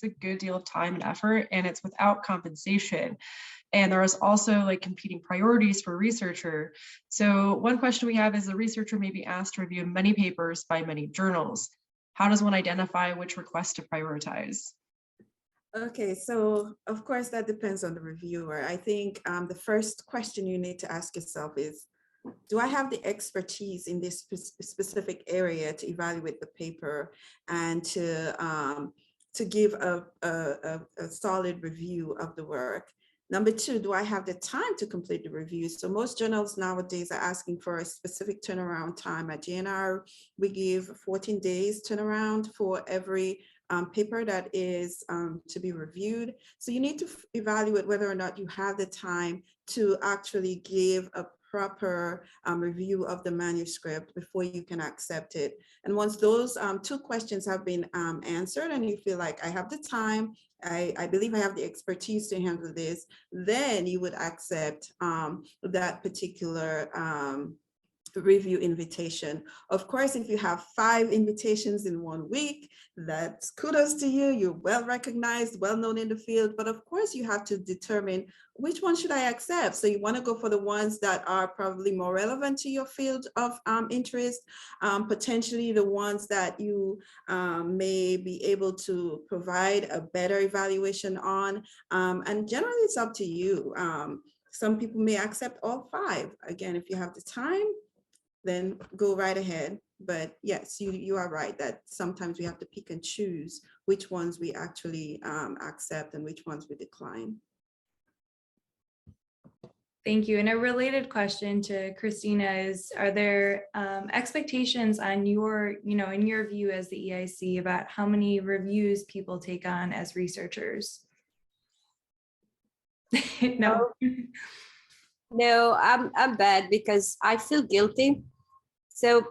a good deal of time and effort, and it's without compensation. And there is also like competing priorities for a researcher. So one question we have is the researcher may be asked to review many papers by many journals. How does one identify which request to prioritize? Okay, so of course that depends on the reviewer. I think the first question you need to ask yourself is, do I have the expertise in this specific area to evaluate the paper and to give a solid review of the work? Number two, do I have the time to complete the review? So most journals nowadays are asking for a specific turnaround time. At JNR, we give 14 days turnaround for every paper that is to be reviewed. So you need to evaluate whether or not you have the time to actually give a proper review of the manuscript before you can accept it. And once those two questions have been answered and you feel like I have the time, I believe I have the expertise to handle this, then you would accept that particular review invitation. Of course, if you have 5 invitations in 1 week, that's kudos to you. You're well recognized, well known in the field, but of course you have to determine which one should I accept. So you want to go for the ones that are probably more relevant to your field of interest, potentially the ones that you may be able to provide a better evaluation on. And generally it's up to you. Some people may accept all 5. Again, if you have the time, then go right ahead. But yes, you are right that sometimes we have to pick and choose which ones we actually accept and which ones we decline. Thank you. And a related question to Christina is, are there expectations on your, in your view as the EIC about how many reviews people take on as researchers? No. No, I'm bad because I feel guilty. So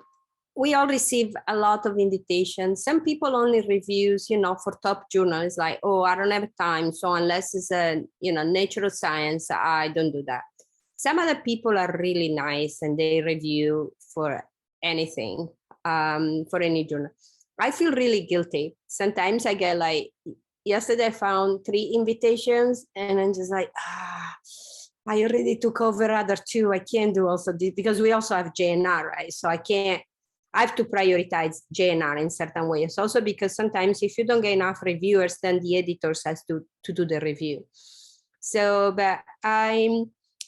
we all receive a lot of invitations. Some people only reviews, for top journals, like, oh, I don't have time. So unless it's a, natural science, I don't do that. Some other people are really nice and they review for anything, for any journal. I feel really guilty. Sometimes I get like, yesterday I found 3 invitations and I'm just like, I already took over other 2. I can't do also this because we also have JNR, right? So I have to prioritize JNR in certain ways. Also because sometimes if you don't get enough reviewers, then the editors has to do the review. So, but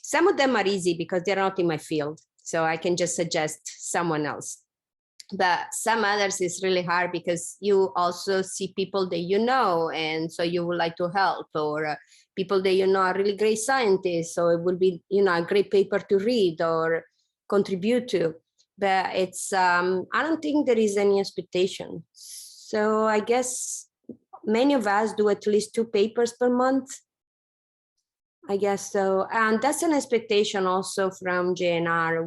some of them are easy because they're not in my field. So I can just suggest someone else. But some others is really hard because you also see people that and so you would like to help, or people that are really great scientists, so it will be a great paper to read or contribute to. But it's I don't think there is any expectation. So I guess many of us do at least 2 papers per month. I guess so, and that's an expectation also from JNR.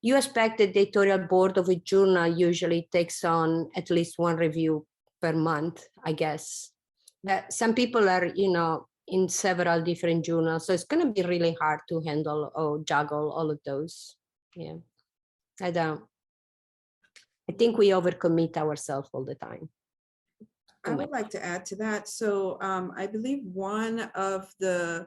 You expect the editorial board of a journal usually takes on at least 1 review per month, I guess. But some people are, in several different journals, so it's going to be really hard to handle or juggle all of those. Yeah, I think we overcommit ourselves all the time. I would like to add to that. So I believe one of the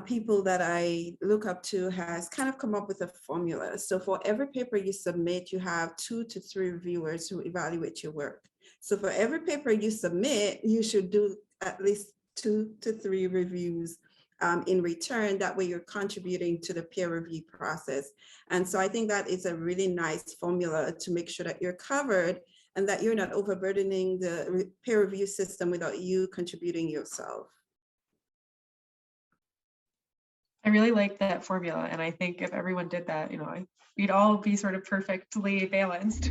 people that I look up to has kind of come up with a formula. So for every paper you submit, you have 2 to 3 reviewers who evaluate your work. So for every paper you submit, you should do at least 2 to 3 reviews in return. That way you're contributing to the peer review process. And so I think that is a really nice formula to make sure that you're covered and that you're not overburdening the peer review system without you contributing yourself. I really like that formula. And I think if everyone did that, we'd all be sort of perfectly balanced.